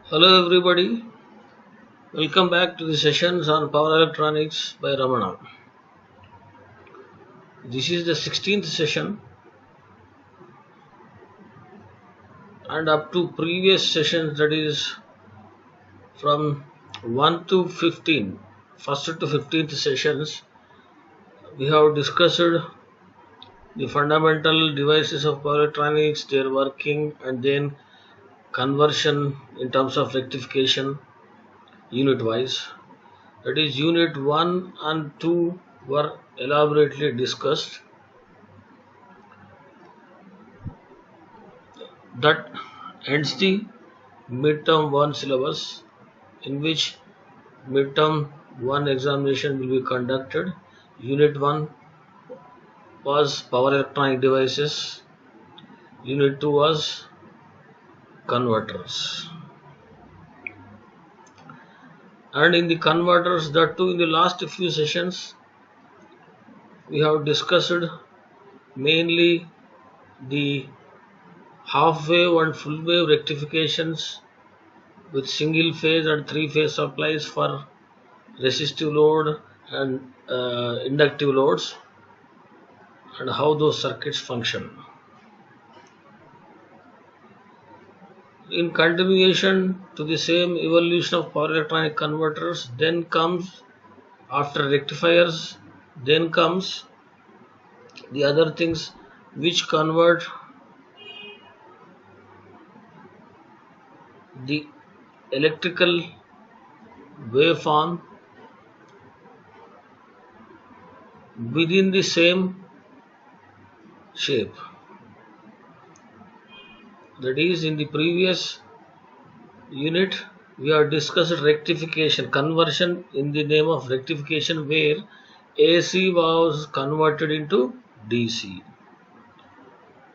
Hello everybody, welcome back to the sessions on power electronics by Ramana. This is the 16th session and up to previous sessions, that is from 1 to 15, first to 15th sessions, we have discussed the fundamental devices of power electronics, their working, and then conversion in terms of rectification unit wise. That is, unit 1 and 2 were elaborately discussed. That ends the midterm 1 syllabus, in which midterm 1 examination will be conducted. Unit 1 was power electronic devices, unit 2 was converters. And in the converters, that too in the last few sessions, we have discussed mainly the half wave and full wave rectifications with single phase and three phase supplies for resistive load and inductive loads, and how those circuits function. In continuation to the same evolution of power electronic converters, then comes, after rectifiers, then comes the other things which convert the electrical waveform within the same shape. That is, in the previous unit we have discussed rectification, conversion in the name of rectification, where AC was converted into DC.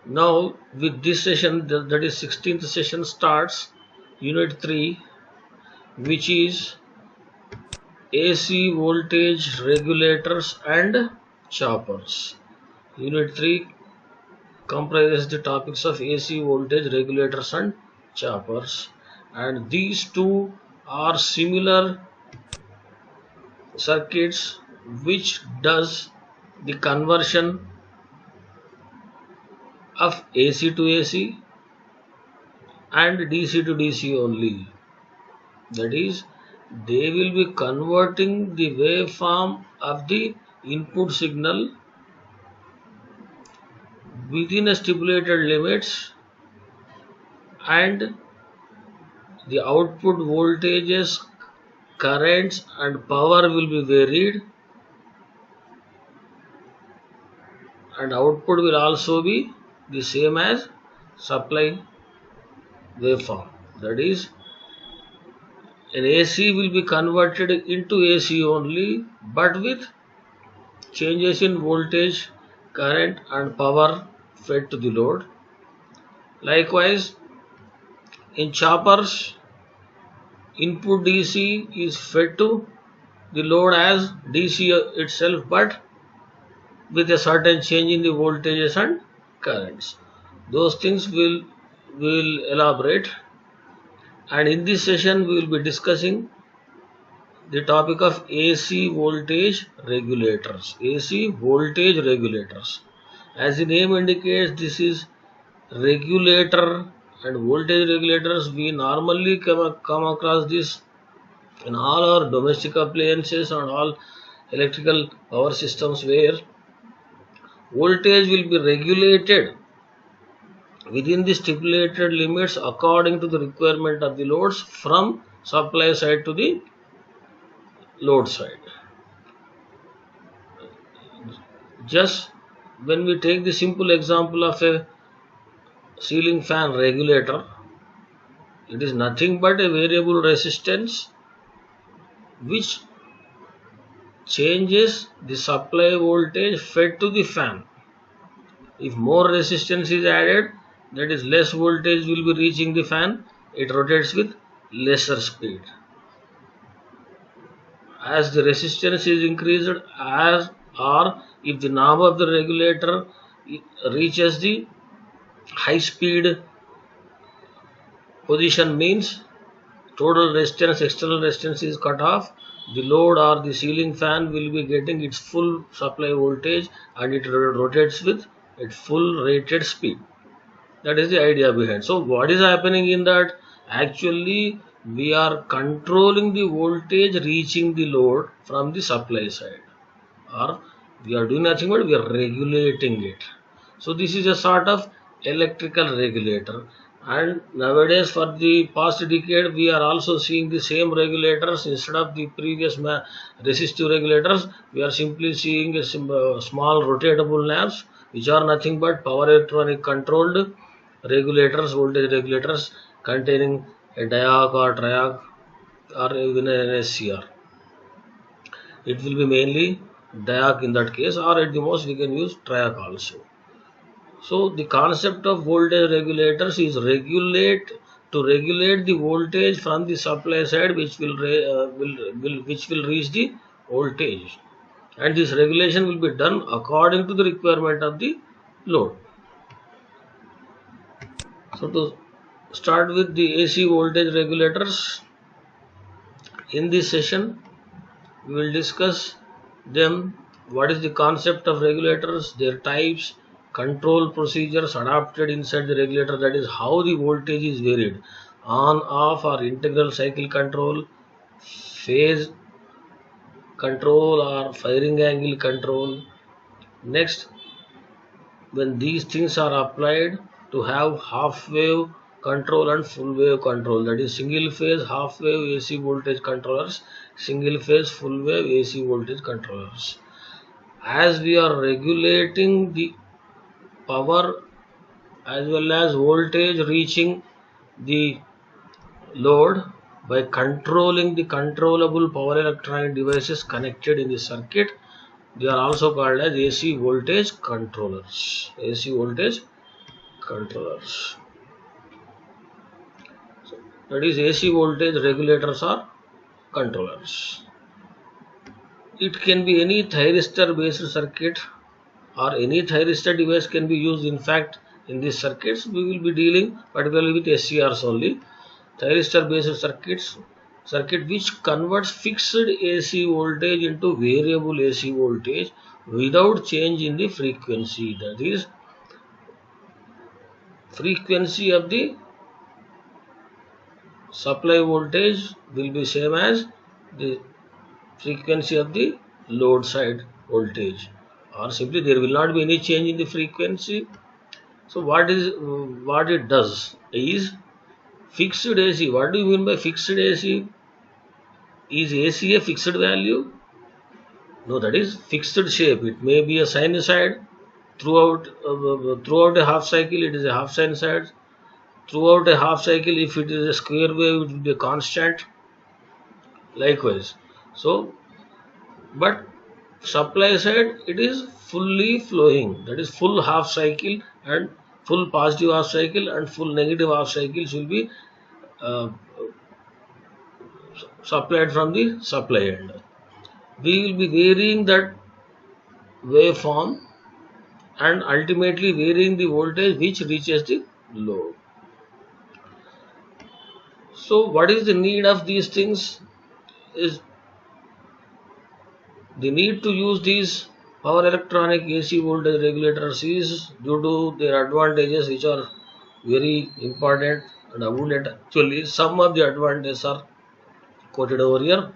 Now with this session, that is 16th session, starts unit 3, which is AC voltage regulators and choppers. Unit 3 comprises the topics of AC voltage regulators and choppers, and these two are similar circuits which does the conversion of AC to AC and DC to DC only. That is, they will be converting the waveform of the input signal within a stipulated limits, and the output voltages, currents and power will be varied, and output will also be the same as supply waveform. That is, an AC will be converted into AC only, but with changes in voltage, current and power fed to the load. Likewise, in choppers, input DC is fed to the load as DC itself, but with a certain change in the voltages and currents. Those things will elaborate, and in this session we will be discussing the topic of AC voltage regulators. AC voltage regulators. As the name indicates, this is regulator, and voltage regulators we normally come across this in all our domestic appliances and all electrical power systems, where voltage will be regulated within the stipulated limits according to the requirement of the loads from supply side to the load side. Just when we take the simple example of a ceiling fan regulator, it is nothing but a variable resistance which changes the supply voltage fed to the fan. If more resistance is added, that is, less voltage will be reaching the fan, it rotates with lesser speed. As the resistance is increased, as or if the knob of the regulator reaches the high speed position, means total resistance, external resistance is cut off, the load or the ceiling fan will be getting its full supply voltage and it rotates with its full rated speed. That is the idea behind. So what is happening in that? Actually, we are controlling the voltage reaching the load from the supply side, or we are doing nothing but we are regulating it. So this is a sort of electrical regulator, and nowadays for the past decade we are also seeing the same regulators instead of the previous resistive regulators. We are simply seeing a small rotatable lamps which are nothing but power electronic controlled regulators, voltage regulators containing a diac or triac or even an SCR. It will be mainly diac in that case, or at the most we can use triac also. So the concept of voltage regulators is to regulate the voltage from the supply side, which will reach the voltage, and this regulation will be done according to the requirement of the load. So to start with the AC voltage regulators, in this session we will discuss them. What is the concept of regulators, their types, control procedures adopted inside the regulator, that is how the voltage is varied, on, off or integral cycle control, phase control or firing angle control. Next, when these things are applied, to have half wave control and full wave control, that is single phase half wave AC voltage controllers, single phase full wave AC voltage controllers. As we are regulating the power as well as voltage reaching the load by controlling the controllable power electronic devices connected in the circuit, they are also called as AC voltage controllers. AC voltage controllers. So that is AC voltage regulators or controllers. It can be any thyristor based circuit or any thyristor device can be used. In fact, in these circuits we will be dealing particularly with SCRs only. Thyristor based circuit which converts fixed AC voltage into variable AC voltage without change in the frequency. That is, frequency of the supply voltage will be same as the frequency of the load side voltage, or simply there will not be any change in the frequency. So what it does is fixed AC. What do you mean by fixed AC? Is AC a fixed value? No, that is fixed shape. It may be a sinusoid throughout a half cycle. It is a half sinusoid. Throughout a half cycle, if it is a square wave, it will be a constant. Likewise. So, but supply side, it is fully flowing. That is full half cycle and full positive half cycle and full negative half cycles will be supplied from the supply end. We will be varying that waveform and ultimately varying the voltage which reaches the load. So what is the need of these things? Is the need to use these power electronic AC voltage regulators is due to their advantages, which are very important and abundant. Actually, some of the advantages are quoted over here.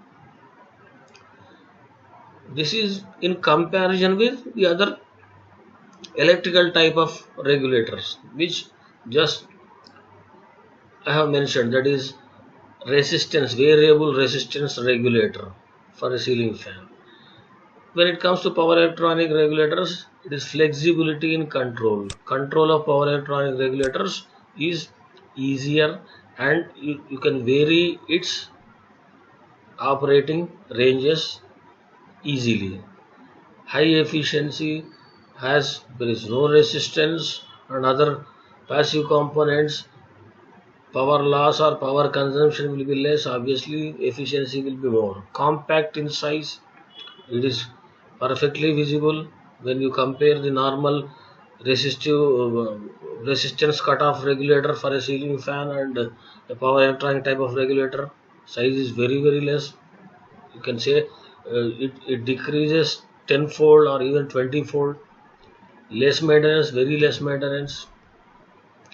This is in comparison with the other electrical type of regulators, which just I have mentioned, that is variable resistance regulator for a ceiling fan. When it comes to power electronic regulators, it is flexibility in control. Control of power electronic regulators is easier and you can vary its operating ranges easily. High efficiency, as there is no resistance and other passive components, power loss or power consumption will be less, obviously efficiency will be more. Compact in size, it is perfectly visible when you compare the normal resistance cutoff regulator for a ceiling fan and a power electronic type of regulator. Size is very less. You can say it decreases tenfold or even 20-fold. Less maintenance, very less maintenance,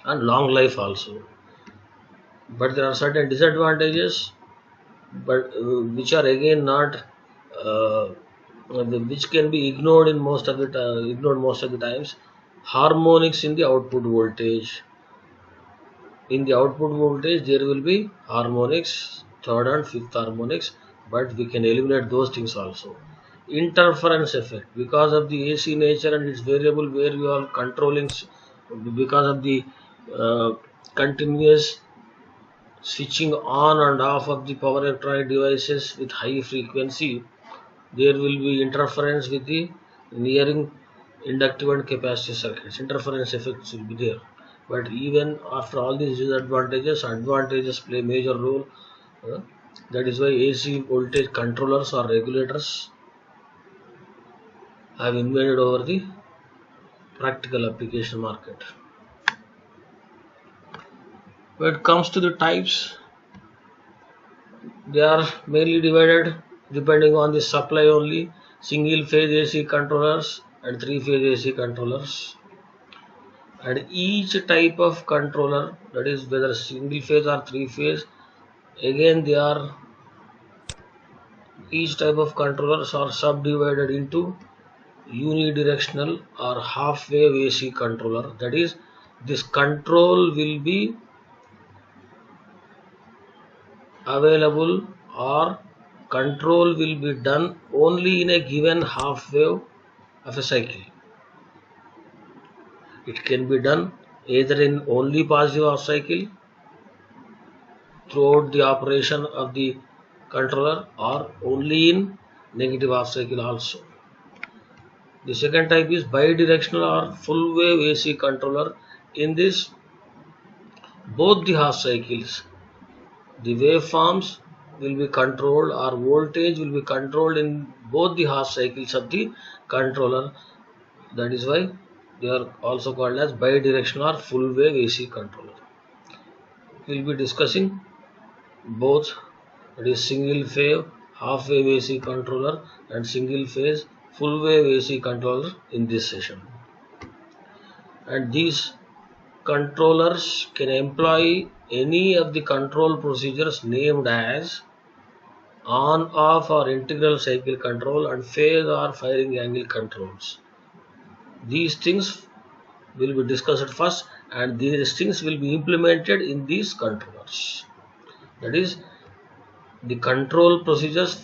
and long life also. But there are certain disadvantages, but which are again not which can be ignored in most of the times. Harmonics in the output voltage. In the output voltage, there will be harmonics, third and fifth harmonics, but we can eliminate those things also. Interference effect, because of the AC nature and its variable, where you are controlling, because of the continuous switching on and off of the power electronic devices with high frequency, there will be interference with the nearing inductive and capacitive circuits. Interference effects will be there. But even after all these disadvantages, advantages play major role. That is why AC voltage controllers or regulators have invaded over the practical application market. When it comes to the types, they are mainly divided depending on the supply only. Single phase AC controllers and 3-phase AC controllers. And each type of controller, that is whether single phase or 3-phase, again they are, each type of controllers are subdivided into unidirectional or half wave AC controller. That is, this control will be available or control will be done only in a given half wave of a cycle. It can be done either in only positive half cycle throughout the operation of the controller or only in negative half cycle also. The second type is bidirectional or full wave AC controller. In this, both the half cycles, the waveforms will be controlled or voltage will be controlled in both the half cycles of the controller. That is why they are also called as bidirectional or full wave AC controller. We will be discussing both, that is single phase half wave AC controller and single phase full wave AC controller in this session. And these controllers can employ any of the control procedures named as on, off or integral cycle control and phase or firing angle controls. These things will be discussed first, and these things will be implemented in these controllers. That is, the control procedures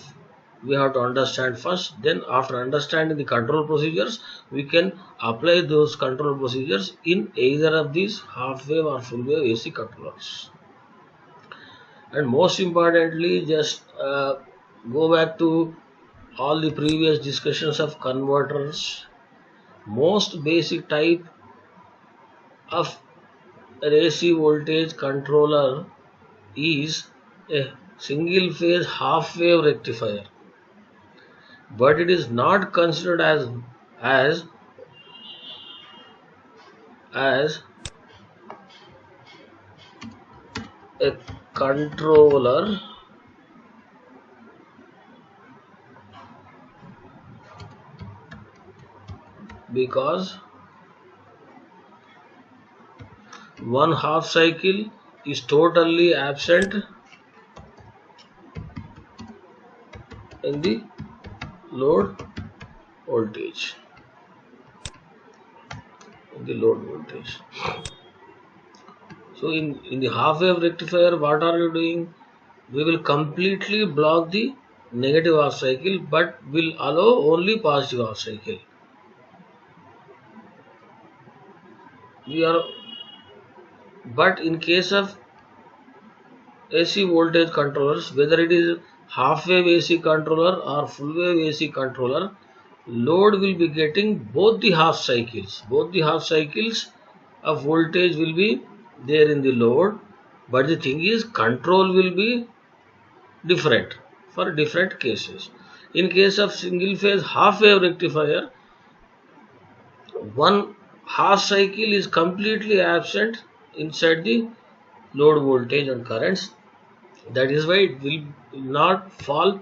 we have to understand first. Then after understanding the control procedures, we can apply those control procedures in either of these half wave or full wave AC controllers. And most importantly, just go back to all the previous discussions of converters. Most basic type of an AC voltage controller is a single phase half wave rectifier, but it is not considered as a controller because one half cycle is totally absent in the load voltage. So in the half wave rectifier, what are you doing? We will completely block the negative half cycle, but will allow only positive half cycle. But in case of AC voltage controllers, whether it is half wave AC controller or full wave AC controller, load will be getting both the half cycles. Both the half cycles of voltage will be there in the load, but the thing is, control will be different for different cases. In case of single phase half wave rectifier, one half cycle is completely absent inside the load voltage and currents. That is why it will not fall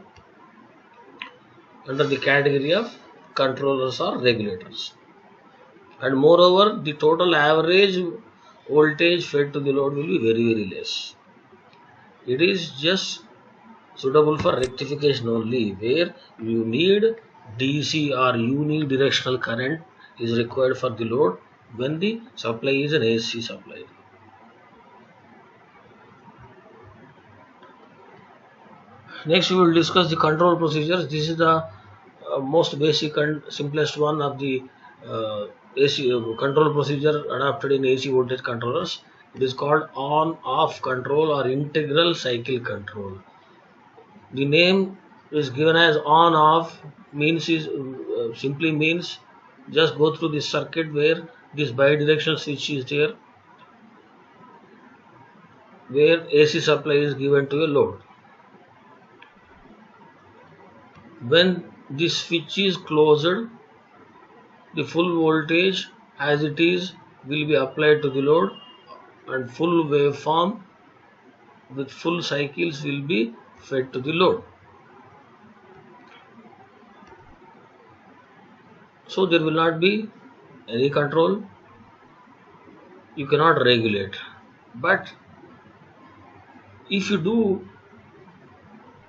under the category of controllers or regulators. And moreover, the total average voltage fed to the load will be very less. It is just suitable for rectification only, where you need DC or unidirectional current is required for the load when the supply is an AC supply. Next we will discuss the control procedures. This is the most basic and simplest one of the AC control procedure adopted in AC voltage controllers. It is called on-off control or integral cycle control. The name is given as on-off means is simply means just go through this circuit where this bidirectional switch is there, where AC supply is given to a load. When this switch is closed, the full voltage as it is will be applied to the load and full waveform with full cycles will be fed to the load. So there will not be any control, you cannot regulate. But if you do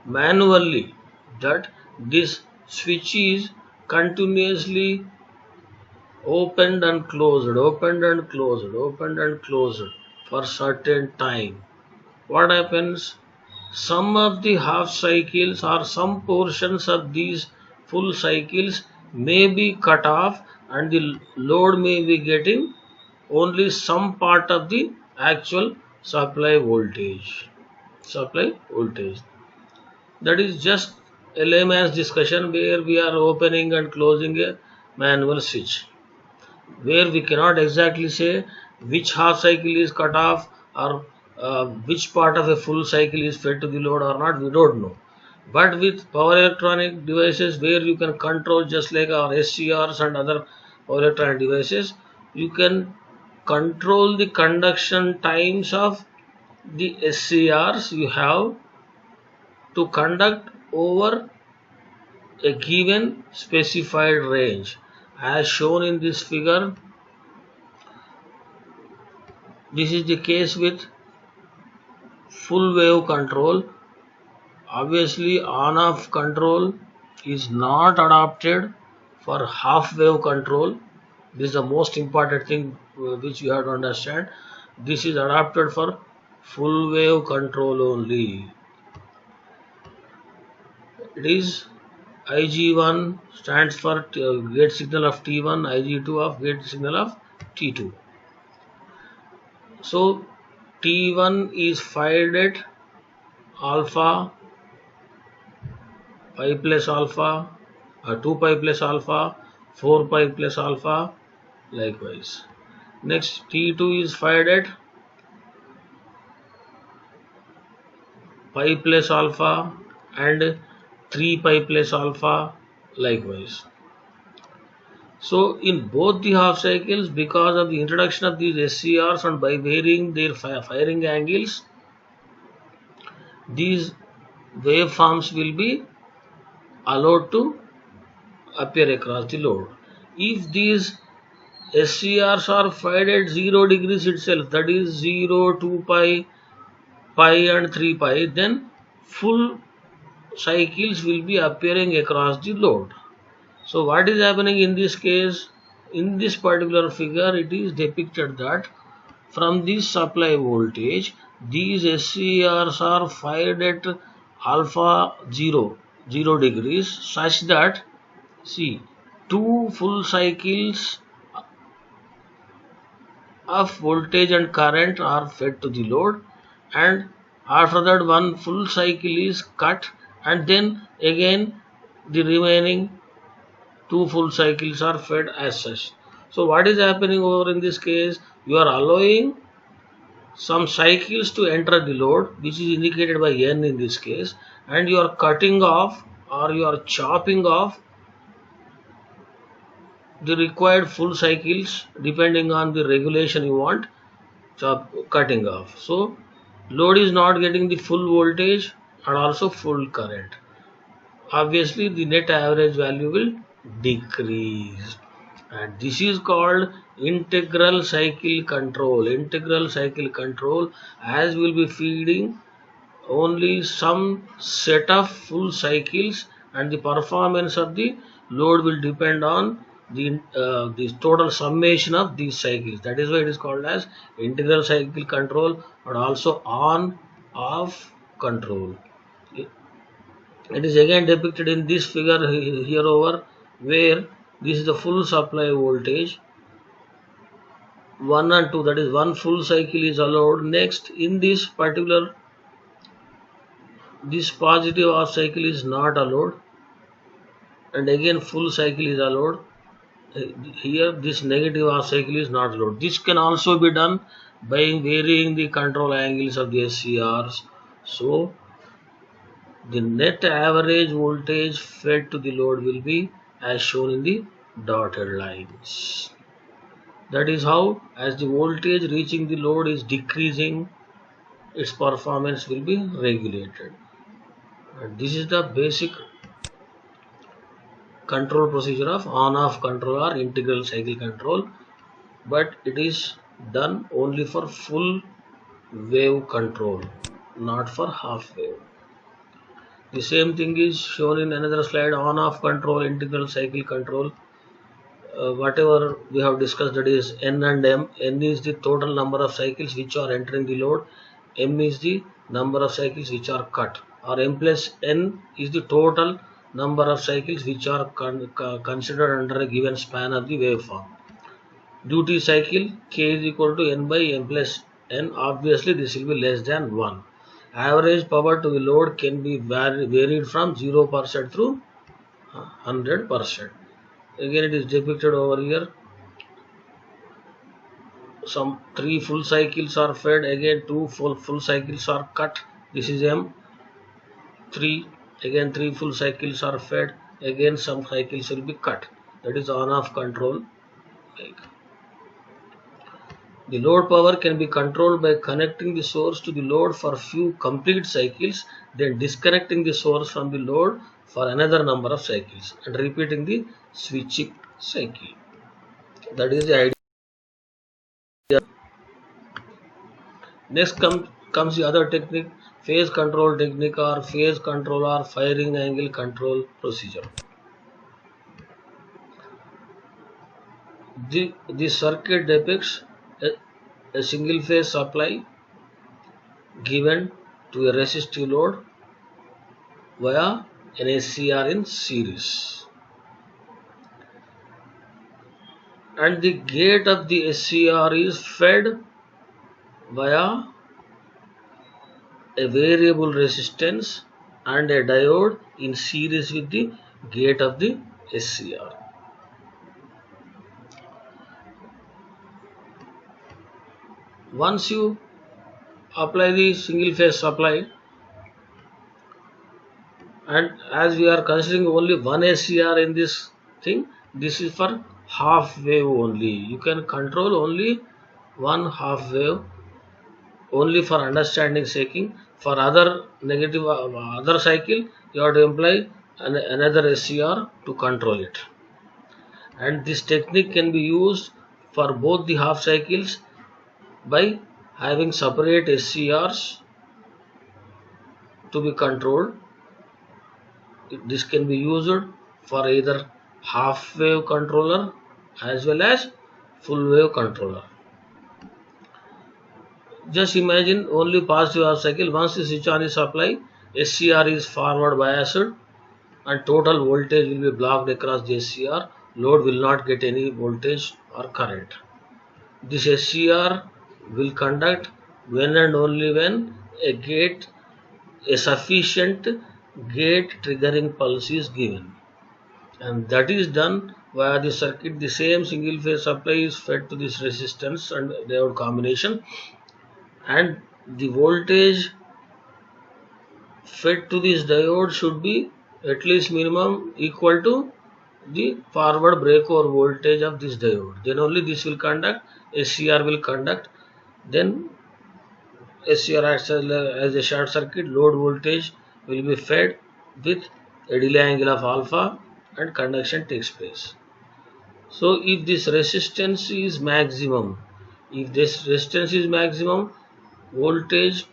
manually, that this switch is continuously opened and closed, opened and closed, opened and closed for certain time, what happens? Some of the half cycles or some portions of these full cycles may be cut off and the load may be getting only some part of the actual supply voltage. That is just a layman's discussion where we are opening and closing a manual switch, where we cannot exactly say which half cycle is cut off or which part of a full cycle is fed to the load or not, we don't know. But with power electronic devices where you can control, just like our SCRs and other power electronic devices, you can control the conduction times of the SCRs you have to conduct over a given specified range. As shown in this figure, this is the case with full wave control. Obviously, on-off control is not adopted for half wave control. This is the most important thing which you have to understand. This is adopted for full wave control only. It is IG1 stands for gate signal of T1, IG2 of gate signal of T2. So T1 is fired at alpha, pi plus alpha, 2 pi plus alpha, 4 pi plus alpha, likewise. Next, T2 is fired at pi plus alpha and 3 pi plus alpha, likewise. So in both the half cycles, because of the introduction of these SCRs and by varying their firing angles, these waveforms will be allowed to appear across the load. If these SCRs are fired at 0 degrees itself, that is 0, 2 pi, pi and 3 pi, then full cycles will be appearing across the load. So what is happening in this case? In this particular figure, it is depicted that from this supply voltage, these SCRs are fired at alpha 0 degrees, such that, see, 2 full cycles of voltage and current are fed to the load, and after that one full cycle is cut, and then again the remaining 2 full cycles are fed as such. So what is happening over in this case? You are allowing some cycles to enter the load, which is indicated by N in this case, and you are cutting off or you are chopping off the required full cycles depending on the regulation you want cutting off. So load is not getting the full voltage and also full current. Obviously the net average value will decrease, and this is called integral cycle control. Integral cycle control, as will be feeding only some set of full cycles, and the performance of the load will depend on the total summation of these cycles. That is why it is called as integral cycle control, but also on off control. It is again depicted in this figure here over, where this is the full supply voltage 1 and 2, that is one full cycle is allowed. Next, in this particular, this positive half cycle is not allowed, and again full cycle is allowed. Here this negative half cycle is not allowed. This can also be done by varying the control angles of the SCRs. So the net average voltage fed to the load will be as shown in the dotted lines. That is how, as the voltage reaching the load is decreasing, its performance will be regulated. And this is the basic control procedure of on-off control or integral cycle control, but it is done only for full wave control, not for half wave. The same thing is shown in another slide, on-off control, integral cycle control. Whatever we have discussed, that is N and M. N is the total number of cycles which are entering the load. M is the number of cycles which are cut, or M plus N is the total number of cycles which are considered under a given span of the waveform. Duty cycle K is equal to N by M plus N. Obviously this will be less than 1. Average power to the load can be varied from 0% through 100%. Again it is depicted over here. Some 3 full cycles are fed, again 2 full cycles are cut. This is M. 3, again 3 full cycles are fed, again some cycles will be cut. That is on-off control. The load power can be controlled by connecting the source to the load for few complete cycles, then disconnecting the source from the load for another number of cycles and repeating the switching cycle. That is the idea. Next comes the other technique, phase control technique or phase control or firing angle control procedure. This circuit depicts a single phase supply given to a resistive load via an SCR in series, and the gate of the SCR is fed via a variable resistance and a diode in series with the gate of the SCR. Once you apply the single phase supply, and as we are considering only one SCR in this thing, this is for half wave only. You can control only one half wave, only for understanding sake. For other negative other cycle, you have to employ another SCR to control it. And this technique can be used for both the half cycles by having separate SCRs to be controlled. This can be used for either half wave controller as well as full wave controller. Just imagine only positive half cycle. Once the switch on is supply, SCR is forward biased and total voltage will be blocked across the SCR. Load will not get any voltage or current. This SCR will conduct when and only when a sufficient gate triggering pulse is given, and that is done via the circuit. The same single phase supply is fed to this resistance and diode combination, and the voltage fed to this diode should be at least minimum equal to the forward breakover voltage of this diode. Then only this will conduct, SCR will conduct. Then SCR acts as a short circuit, load voltage will be fed with a delay angle of alpha and conduction takes place. So if this resistance is maximum, voltage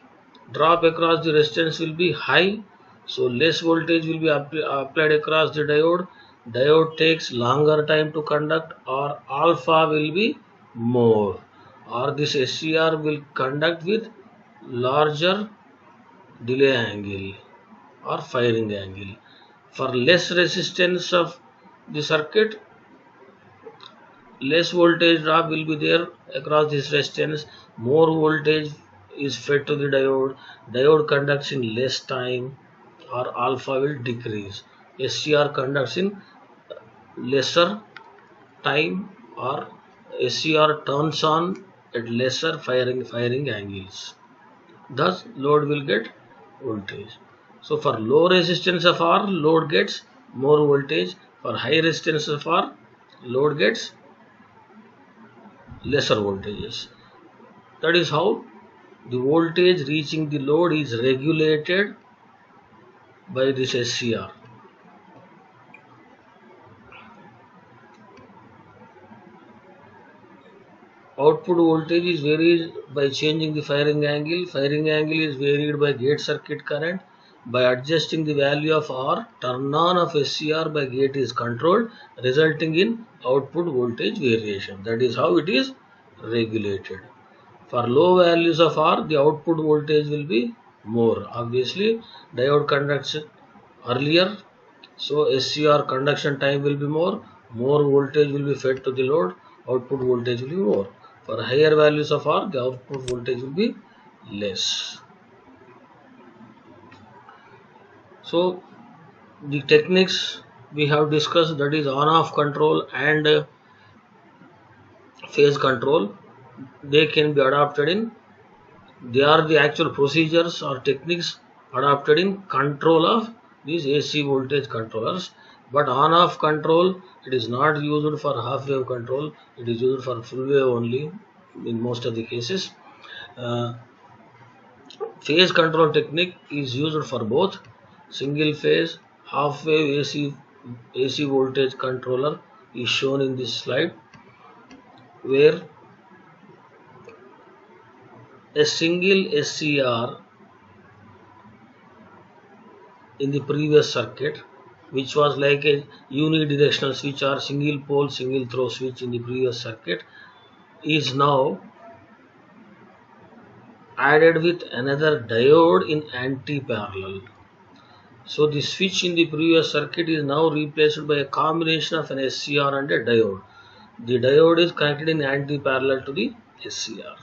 drop across the resistance will be high, so less voltage will be applied across the diode. Diode takes longer time to conduct, or alpha will be more, or this SCR will conduct with larger delay angle or firing angle. For less resistance of the circuit, less voltage drop will be there across this resistance, more voltage is fed to the diode, diode conducts in less time, or alpha will decrease. SCR conducts in lesser time, or SCR turns on at lesser firing angles. Thus load will get voltage. So for low resistance of R, load gets more voltage. For high resistance of R, load gets lesser voltages. That is how the voltage reaching the load is regulated by this SCR. Output voltage is varied by changing the firing angle. Firing angle is varied by gate circuit current. By adjusting the value of R, turn on of SCR by gate is controlled, resulting in output voltage variation. That is how it is regulated. For low values of R, the output voltage will be more. Obviously, diode conducts earlier, so SCR conduction time will be more voltage will be fed to the load, output voltage will be more. For higher values of R, the output voltage will be less. So the techniques we have discussed, that is on-off control and phase control, they can be adopted in, they are the actual procedures or techniques adopted in control of these AC voltage controllers. But on-off control, it is not used for half wave control, it is used for full wave only in most of the cases. Phase control technique is used for both single phase, half wave AC voltage controller is shown in this slide, where a single SCR in the previous circuit, which was like a unidirectional switch or single pole single throw switch in the previous circuit, is now added with another diode in anti-parallel. So the switch in the previous circuit is now replaced by a combination of an SCR and a diode. The diode is connected in anti-parallel to the SCR.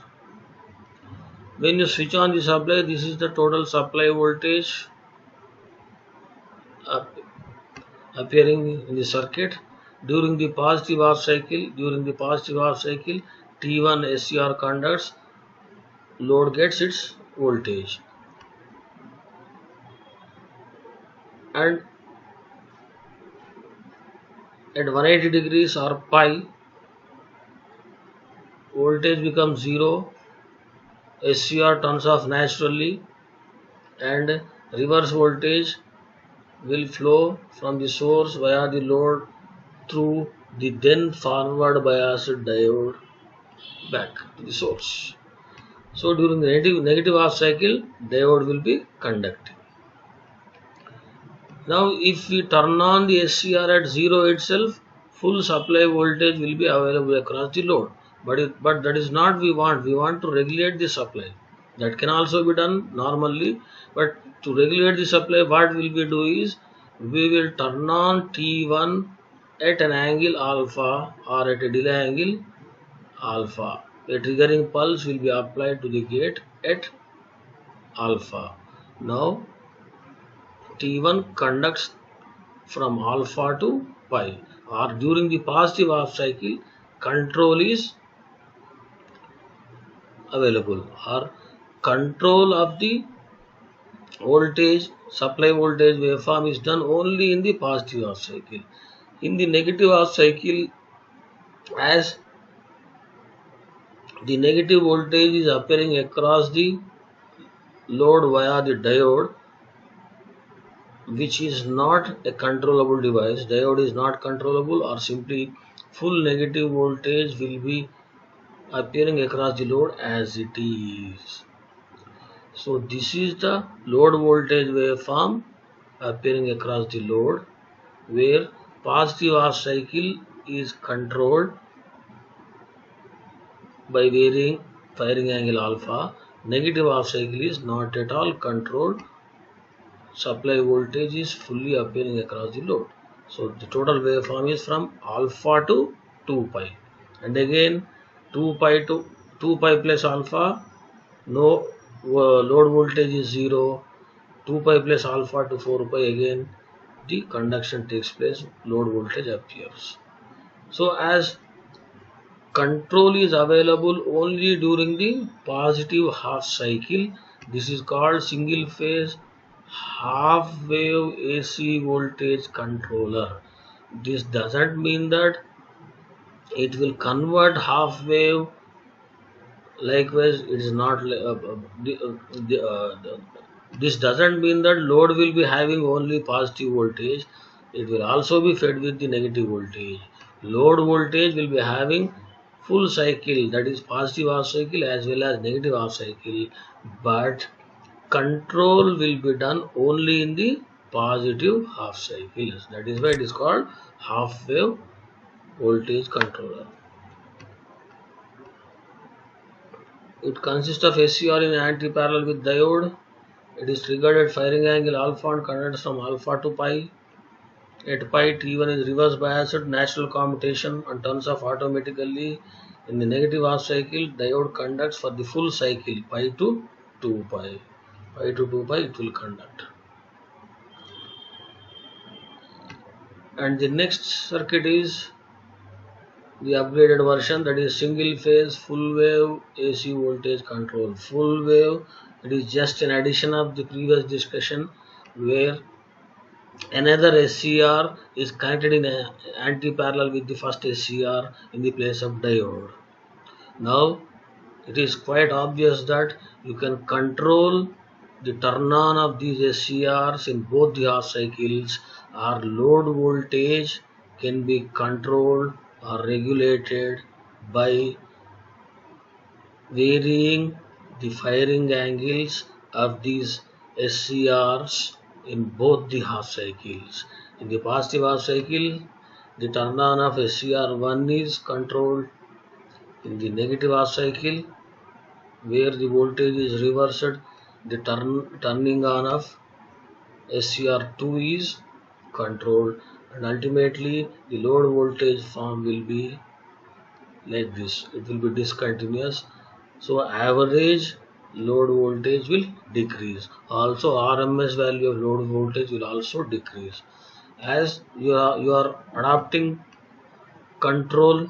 When you switch on the supply, this is the total supply voltage appearing in the circuit. During the positive half cycle, T1 SCR conducts, load gets its voltage, and at 180 degrees or pi, voltage becomes 0, SCR turns off naturally, and reverse voltage will flow from the source via the load through the then forward biased diode back to the source. So during the negative half cycle, diode will be conducting. Now if we turn on the SCR at 0 itself, full supply voltage will be available across the load. But that is not we want. We want to regulate the supply. That can also be done normally. But to regulate the supply, what will we do is, we will turn on T1 at an angle alpha or at a delay angle alpha. A triggering pulse will be applied to the gate at alpha. Now T1 conducts from alpha to pi, or during the positive half cycle, control is available, or control of the voltage, supply voltage waveform is done only in the positive half cycle. In the negative half cycle, as the negative voltage is appearing across the load via the diode, which is not a controllable device. Diode is not controllable, or simply full negative voltage will be appearing across the load as it is. So this is the load voltage waveform appearing across the load, where positive half cycle is controlled by varying firing angle alpha. Negative half cycle is not at all controlled. Supply voltage is fully appearing across the load. So the total waveform is from alpha to 2 pi, and again 2 pi to 2 pi plus alpha, no load voltage is 0. 2 pi plus alpha to 4 pi, again the conduction takes place, load voltage appears. So as control is available only during the positive half cycle, this is called single phase half wave AC voltage controller. This doesn't mean that it will convert half wave. Likewise, it is not this doesn't mean that load will be having only positive voltage. It will also be fed with the negative voltage. Load voltage will be having full cycle, that is positive half cycle as well as negative half cycle, but control will be done only in the positive half cycles. That is why it is called half wave voltage controller. It consists of SCR in anti-parallel with diode. It is triggered at firing angle alpha and converts from alpha to pi. At pi, T1 is reverse biased natural commutation and turns off automatically. In the negative half cycle, diode conducts for the full cycle, pi to 2 pi. Pi to 2 pi it will conduct. And the next circuit is the upgraded version, that is single phase full wave AC voltage control. Full wave, it is just an addition of the previous discussion, where another SCR is connected in anti-parallel with the first SCR in the place of diode. Now it is quite obvious that you can control the turn on of these SCRs in both the half cycles, or load voltage can be controlled or regulated by varying the firing angles of these SCRs in both the half cycles. In the positive half cycle, the turn on of SCR1 is controlled. In the negative half cycle, where the voltage is reversed, the turning on of SCR2 is controlled, and ultimately the load voltage form will be like this. It will be discontinuous. So average load voltage will decrease. Also RMS value of load voltage will also decrease. As you are adopting control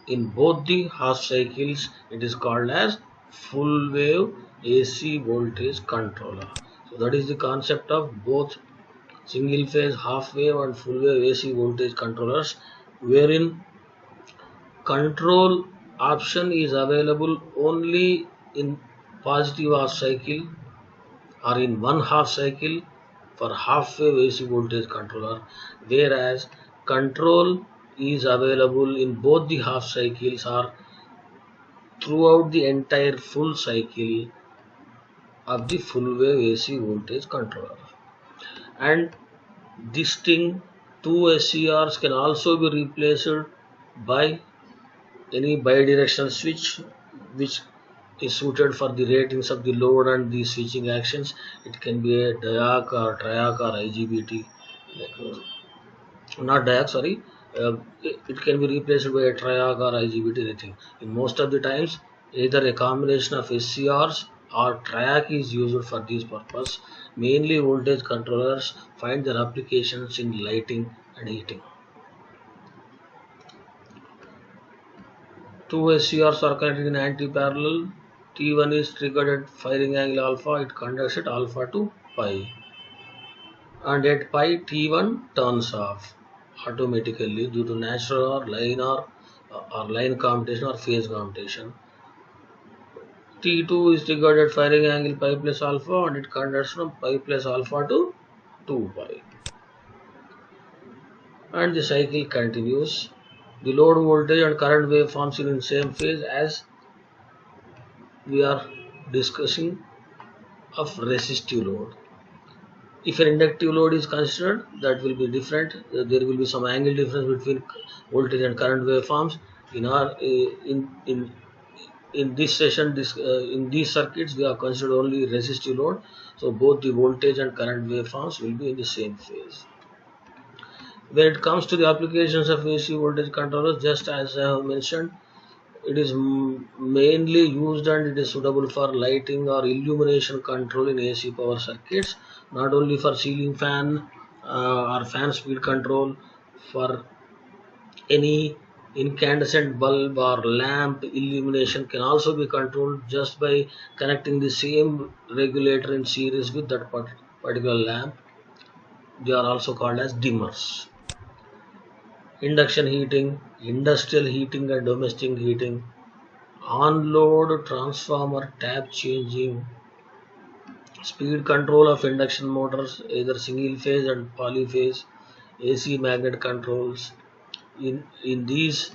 in both the half cycles, it is called as full wave AC voltage controller. So that is the concept of both single phase half wave and full wave AC voltage controllers, wherein control option is available only in positive half cycle or in one half cycle for half wave AC voltage controller, whereas control is available in both the half cycles or throughout the entire full cycle of the full wave AC voltage controller. And this thing, two SCRs can also be replaced by any bidirectional switch which is suited for the ratings of the load and the switching actions. It can be a diac or triac or IGBT, not diac, sorry. It can be replaced by a triac or IGBT rating. In most of the times, either a combination of SCRs or triac is used for this purpose. Mainly voltage controllers find their applications in lighting and heating. Two SCRs are connected in anti-parallel. T1 is triggered at firing angle alpha. It conducts at alpha to pi. And at pi, T1 turns off. automatically due to natural or line commutation or phase commutation. T2 is triggered at firing angle pi plus alpha and it converts from pi plus alpha to 2 pi. And the cycle continues. The load voltage and current waveforms are in same phase as we are discussing of resistive load. If an inductive load is considered, that will be different. There will be some angle difference between voltage and current waveforms. In this session, in these circuits, we have considered only resistive load. So both the voltage and current waveforms will be in the same phase. When it comes to the applications of AC voltage controllers, just as I have mentioned, it is mainly used and it is suitable for lighting or illumination control in AC power circuits, not only for ceiling fan or fan speed control, for any incandescent bulb or lamp illumination can also be controlled just by connecting the same regulator in series with that particular lamp. They are also called as dimmers. Induction heating, industrial heating and domestic heating, on-load transformer tap changing, speed control of induction motors, either single phase and polyphase, AC magnet controls. In these,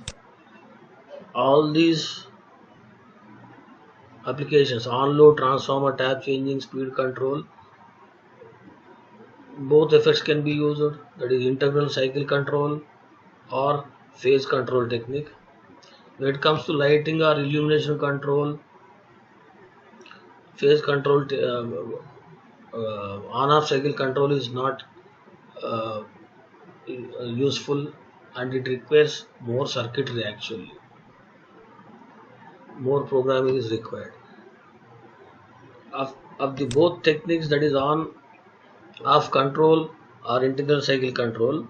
all these applications, on-load transformer tap changing, speed control, both effects can be used, that is integral cycle control or phase control technique. When it comes to lighting or illumination control, phase control on-off cycle control is not useful and it requires more circuitry. Actually, more programming is required. Of the both techniques, that is on off control or integral cycle control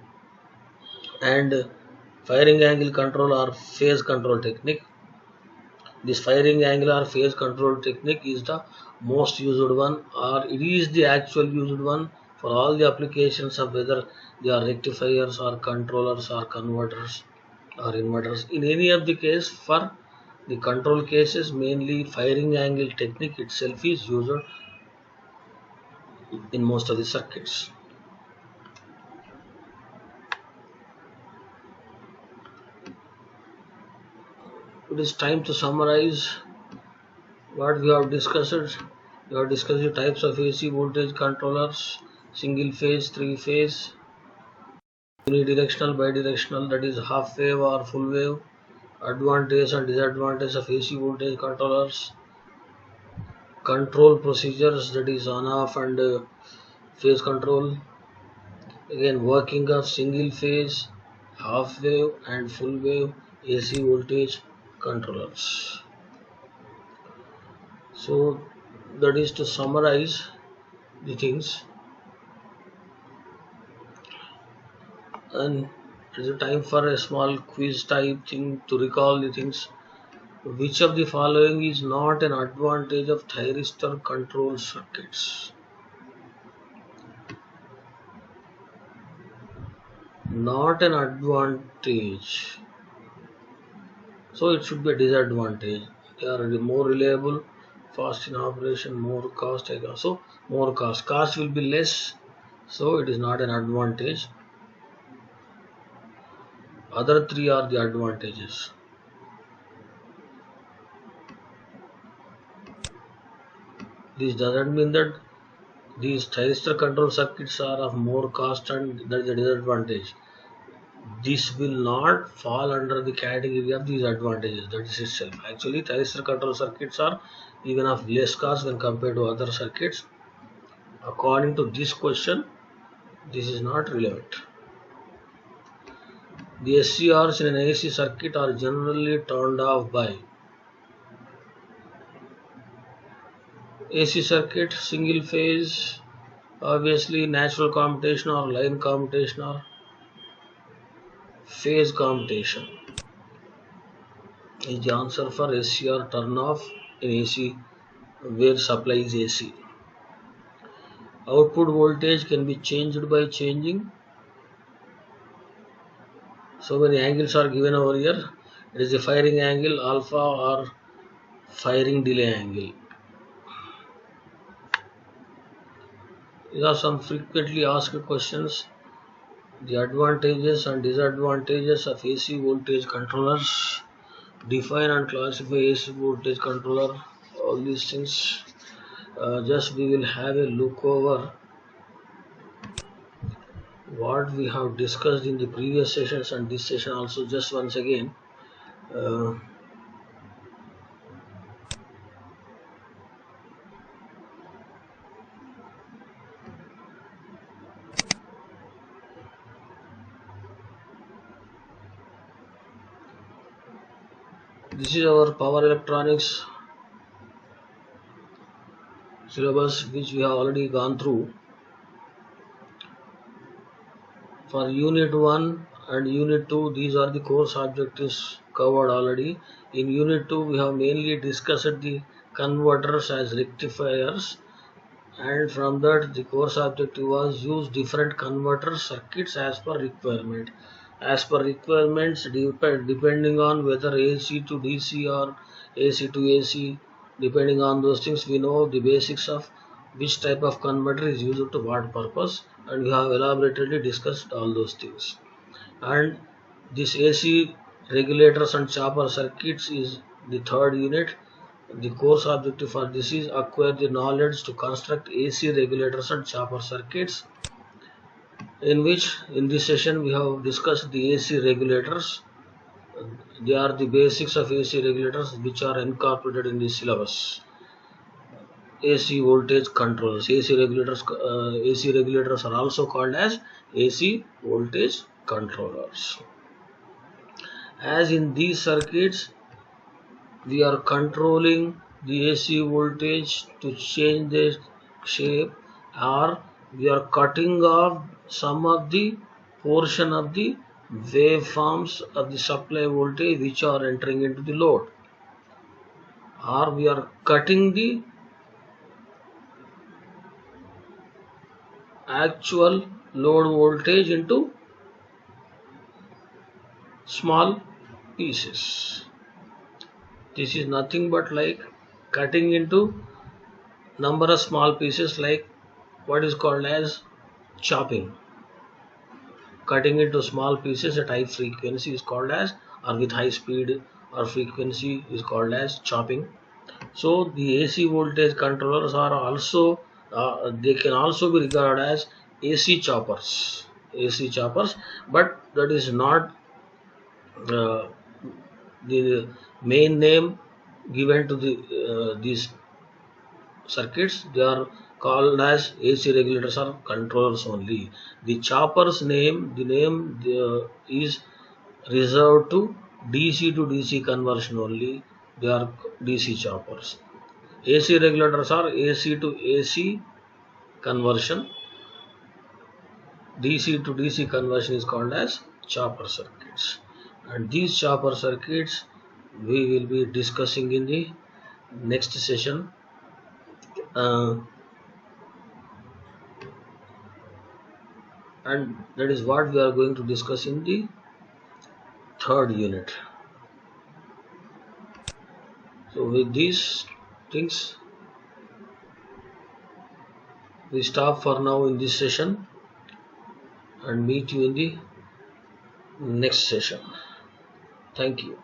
and firing angle control or phase control technique, this firing angle or phase control technique is the most used one, or it is the actual used one for all the applications of whether they are rectifiers or controllers or converters or inverters. In any of the case, for the control cases, mainly firing angle technique itself is used in most of the circuits. It is time to summarize what we have discussed. We have discussed the types of AC voltage controllers: single phase, three phase, unidirectional, bidirectional, that is half wave or full wave, advantage and disadvantage of AC voltage controllers, control procedures, that is on off and phase control, again working of single phase, half wave and full wave AC voltage controllers. So that is to summarize the things, and it is a time for a small quiz type thing to recall the things. Which of the following is not an advantage of thyristor control circuits? Not an advantage, so it should be a disadvantage. They are more reliable, fast in operation, more cost. So more cost will be less, so it is not an advantage. Other three are the advantages. This doesn't mean that these thyristor control circuits are of more cost and that is a disadvantage. This will not fall under the category of these advantages, that is itself. Actually, thyristor control circuits are even of less cost when compared to other circuits. According to this question, this is not relevant. The SCRs in an AC circuit are generally turned off by AC circuit, single phase, obviously natural commutation or line commutation or phase commutation is the answer for SCR turn off in AC where supply is AC. Output voltage can be changed by changing So many angles are given over here. It is the firing angle, alpha, or firing delay angle. These are some frequently asked questions. The advantages and disadvantages of AC voltage controllers. Define and classify AC voltage controller. All these things. Just we will have a look over what we have discussed in the previous sessions and this session also, just once again. This is our power electronics syllabus, which we have already gone through. For Unit 1 and Unit 2, these are the course objectives covered already. In Unit 2, we have mainly discussed the converters as rectifiers, and from that the course objective was use different converter circuits as per requirement. As per requirements, depending on whether AC to DC or AC to AC, depending on those things, we know the basics of which type of converter is used to what purpose, and we have elaborately discussed all those things. And this AC regulators and chopper circuits is the third unit. The course objective for this is acquire the knowledge to construct AC regulators and chopper circuits, in which in this session we have discussed the AC regulators. They are the basics of AC regulators which are incorporated in the syllabus. AC voltage controls. AC regulators are also called as AC voltage controllers. As in these circuits, we are controlling the AC voltage to change the shape, or we are cutting off some of the portion of the waveforms of the supply voltage which are entering into the load, or we are cutting the actual load voltage into small pieces. This is nothing but like cutting into number of small pieces, like what is called as chopping. Cutting into small pieces at high frequency is called as, or with high speed or frequency is called as chopping. So the AC voltage controllers are also, they can also be regarded as AC choppers. AC choppers, but that is not the main name given to these circuits. They are called as AC regulators or controllers only. The choppers name, the name is reserved to DC to DC conversion only. They are DC choppers. AC regulators are AC to AC conversion. DC to DC conversion is called as chopper circuits. And these chopper circuits we will be discussing in the next session. And that is what we are going to discuss in the third unit. So with these things, we stop for now in this session and meet you in the next session. Thank you.